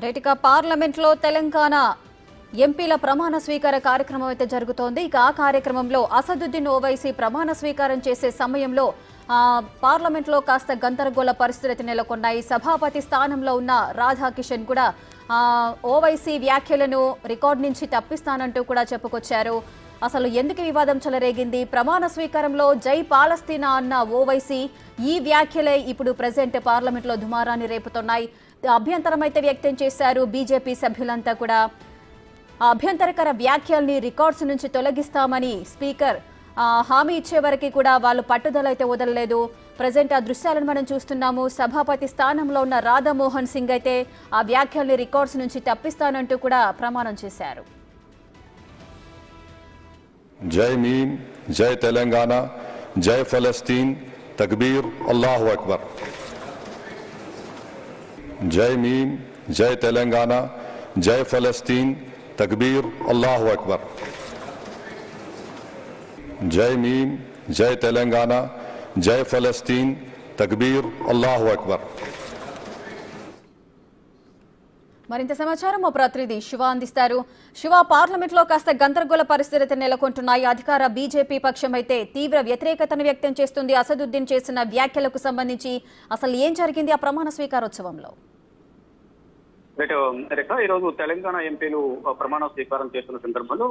రైట్గా పార్లమెంట్లో తెలంగాణ ఎంపీల ప్రమాణ స్వీకార కార్యక్రమం అయితే జరుగుతోంది. ఇక ఆ కార్యక్రమంలో అసదుద్దీన్ ఓవైసీ ప్రమాణ స్వీకారం చేసే సమయంలో పార్లమెంట్లో కాస్త గందరగోళ పరిస్థితి నెలకొన్నాయి. సభాపతి స్థానంలో ఉన్న రాధాకిషన్ కూడా ఓవైసీ వ్యాఖ్యలను రికార్డు నుంచి తప్పిస్తానంటూ కూడా చెప్పుకొచ్చారు. అసలు ఎందుకు వివాదం చెలరేగింది? ప్రమాణ స్వీకారంలో జై పాలస్తీనా అన్న ఓవైసీ ఈ వ్యాఖ్యలే ఇప్పుడు ప్రెజెంట్ పార్లమెంట్లో దుమారాన్ని రేపుతున్నాయి. అభ్యంతరం అయితే వ్యక్తం చేశారు బీజేపీ సభ్యులంతా కూడా. ఆ అభ్యంతరకర వ్యాఖ్యల్ని రికార్డ్స్ నుంచి తొలగిస్తామని స్పీకర్ హామీ ఇచ్చే వరకు కూడా వాళ్ళు పట్టుదల అయితే వదలలేదు. ప్రజెంట్ ఆ దృశ్యాలను మనం చూస్తున్నాము. సభాపతి స్థానంలో ఉన్న రాధామోహన్ సింగ్ అయితే ఆ వ్యాఖ్యల్ని రికార్డ్స్ నుంచి తప్పిస్తానంటూ కూడా ప్రమాణం చేశారు. जय मीम, जय तेलंगाना, जय फलस्तीन, तकबीर, अल्लाहु अकबर। जय मीम, जय तेलंगाना, जय फलस्तीन, तकबीर, अल्लाहु अकबर। जय मीम, जय तेलंगाना, जय फलस्तीन, तकबीर, अल्लाहु अकबर। మరింత సమాచారం మా ప్రతినిధి శివ అందిస్తారు. శివ, పార్లమెంట్లో కాస్త గందరగోళ పరిస్థితులు నెలకొంటున్నాయి. అధికార బీజేపీ పక్షం అయితే తీవ్ర వ్యతిరేకతను వ్యక్తం చేస్తుంది అసదుద్దీన్ చేసిన వ్యాఖ్యలకు సంబంధించి. అసలు ఏం జరిగింది ఆ ప్రమాణ స్వీకారోత్సవంలో? ఈరోజు తెలంగాణ ఎంపీలు ప్రమాణ స్వీకారం చేస్తున్న సందర్భంలో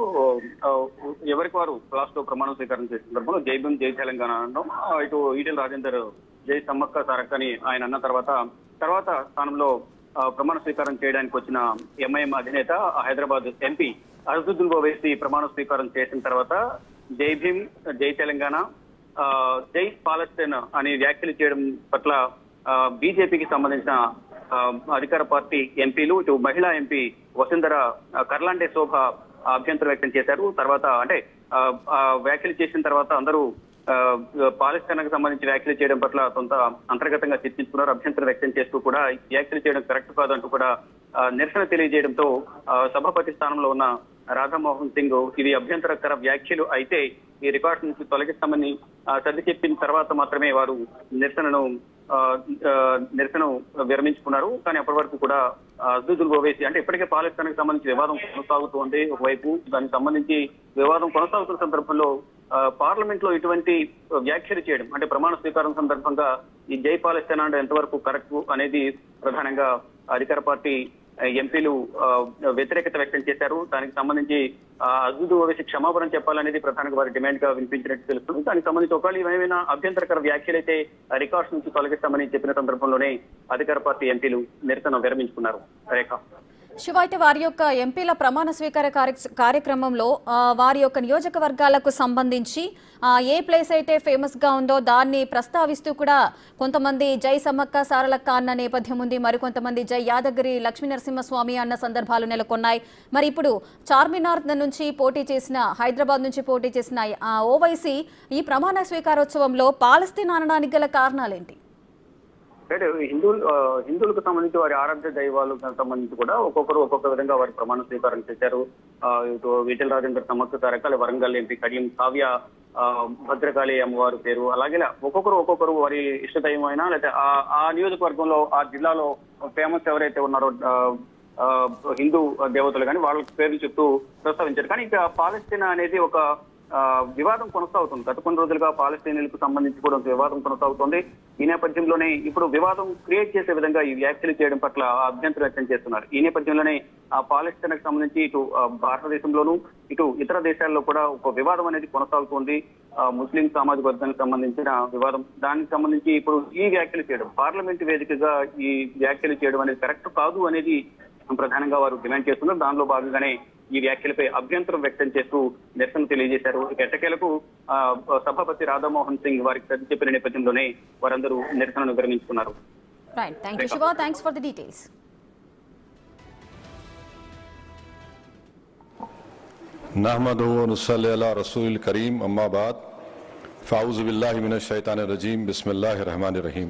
ఎవరికి వారు క్లాస్ లో ప్రమాణ స్వీకారం చేసిన సందర్భంలో జై భీమ్ జై తెలంగాణ అనడం, ఇటు ఈటెల రాజేందర్ జై సమ్మక్క సారక్క అని ఆయన అన్న తర్వాత స్థానంలో ప్రమాణ స్వీకారం చేయడానికి వచ్చిన ఎంఐఎం అధినేత హైదరాబాద్ ఎంపీ అసదుద్దీన్ ఓవైసీ ప్రమాణ స్వీకారం చేసిన తర్వాత జై భీమ్ జై తెలంగాణ జై పాలస్తీన్ అని వ్యాఖ్యలు చేయడం పట్ల బీజేపీకి సంబంధించిన అధికార పార్టీ ఎంపీలు, ఇటు మహిళా ఎంపీ వసుంధర కర్లాండే శోభ అభ్యంతరం వ్యక్తం చేశారు. తర్వాత అంటే వ్యాఖ్యలు చేసిన తర్వాత అందరూ పాలస్తీనాకు సంబంధించి వ్యాఖ్యలు చేయడం పట్ల కొంత అంతర్గతంగా చర్చించుకున్నారు. అభ్యంతరం వ్యక్తం చేస్తూ కూడా వ్యాఖ్యలు చేయడం కరెక్ట్ కాదంటూ కూడా నిరసన తెలియజేయడంతో సభాపతి స్థానంలో ఉన్న రాధామోహన్ సింగ్ ఇది అభ్యంతరకర వ్యాఖ్యలు అయితే ఈ రికార్డు నుంచి తొలగిస్తామని సర్ది చెప్పిన తర్వాత మాత్రమే వారు నిరసన విరమించుకున్నారు. కానీ అప్పటి వరకు కూడా అసదుద్దీన్ ఓవైసీ అంటే ఇప్పటికే పాలస్తీనాకు సంబంధించి వివాదం కొనసాగుతోంది. ఒకవైపు దానికి సంబంధించి వివాదం కొనసాగుతున్న సందర్భంలో పార్లమెంట్ లో ఇటువంటి వ్యాఖ్యలు చేయడం అంటే ప్రమాణ స్వీకారం సందర్భంగా ఈ జై పాలస్తీనా అంటే ఎంతవరకు కరెక్ట్ అనేది ప్రధానంగా అధికార పార్టీ ఎంపీలు వ్యతిరేకత వ్యక్తం చేశారు. దానికి సంబంధించి అసదుద్దీన్ ఓవైసీ క్షమాపణ చెప్పాలనేది ప్రధానంగా వారి డిమాండ్ గా వినిపించినట్టు తెలుస్తుంది. దానికి సంబంధించి ఒకవేళ ఏమైనా అభ్యంతరకర వ్యాఖ్యలైతే రికార్డ్స్ నుంచి తొలగిస్తామని చెప్పిన సందర్భంలోనే అధికార పార్టీ ఎంపీలు నిరసన విరమించుకున్నారు. రేఖ శివ, అయితే వారి యొక్క ఎంపీల ప్రమాణ స్వీకార కార్యక్రమంలో వారి యొక్క నియోజకవర్గాలకు సంబంధించి ఏ ప్లేస్ అయితే ఫేమస్ గా ఉందో దాన్ని ప్రస్తావిస్తూ కూడా కొంతమంది జై సమ్మక్క సారలక్క అన్న నేపథ్యం ఉంది, మరికొంతమంది జై యాదగిరి లక్ష్మీ నరసింహస్వామి అన్న సందర్భాలు నెలకొన్నాయి. మరి ఇప్పుడు చార్మినార్ నుంచి పోటీ చేసిన, హైదరాబాద్ నుంచి పోటీ చేసిన ఓవైసీ ఈ ప్రమాణ స్వీకారోత్సవంలో పాలస్తీనా అనడానికి గల కారణాలేంటి? హిందువులకు సంబంధించి వారి ఆరాధ్య దైవాలకు సంబంధించి కూడా ఒక్కొక్క విధంగా వారి ప్రమాణ స్వీకారం చేశారు. ఇటు ఈటెల రాజేందర్ సమ్మక్క సారక్క, వరంగల్ ఎంపీ కడియం కావ్య భద్రకాళి అమ్మవారి పేరు, అలాగే ఒక్కొక్కరు వారి ఇష్టదైవం అయినా లేకపోతే ఆ నియోజకవర్గంలో ఆ జిల్లాలో ఫేమస్ ఎవరైతే ఉన్నారో హిందూ దేవతలు కానీ వాళ్ళ పేర్లు చెప్తూ ప్రస్తావించారు. కానీ ఇక పాలస్తీనా అనేది ఒక వివాదం కొనసాగుతుంది. గత కొన్ని రోజులుగా పాలస్తీనాలకు సంబంధించి కూడా వివాదం కొనసాగుతోంది. ఈ నేపథ్యంలోనే ఇప్పుడు వివాదం క్రియేట్ చేసే విధంగా ఈ వ్యాఖ్యలు చేయడం పట్ల అభ్యంతరం వ్యక్తం చేస్తున్నారు. ఈ నేపథ్యంలోనే ఆ పాలస్తీనాకు సంబంధించి ఇటు భారతదేశంలోనూ ఇటు ఇతర దేశాల్లో కూడా ఒక వివాదం అనేది కొనసాగుతోంది. ముస్లిం సామాజిక వర్గానికి సంబంధించిన వివాదం, దానికి సంబంధించి ఇప్పుడు ఈ వ్యాఖ్యలు చేయడం, పార్లమెంటు వేదికగా ఈ వ్యాఖ్యలు చేయడం అనేది కరెక్ట్ కాదు అనేది ప్రధానంగా వారు డిమాండ్ చేస్తున్నారు. దానిలో భాగంగానే ఈ వ్యాఖ్యలపై అభ్యంతరం వ్యక్తం చేస్తూ నిరసన తెలియజేశారు. ఎట్టకేలకు సభాపతి రాధామోహన్ సింగ్ వారికి సర్ది చెప్పిన నేపథ్యంలోనే వారందరూ నిరసనను విరమించుకున్నారు. नहमदुहु व नुसल्ली अला रसूलिल करीम, अम्मा बाद, फ़ाऊज़ु बिल्लाहि मिनश शैतानिर रजीम, बिस्मिल्लाहिर रहमानिर रहीम।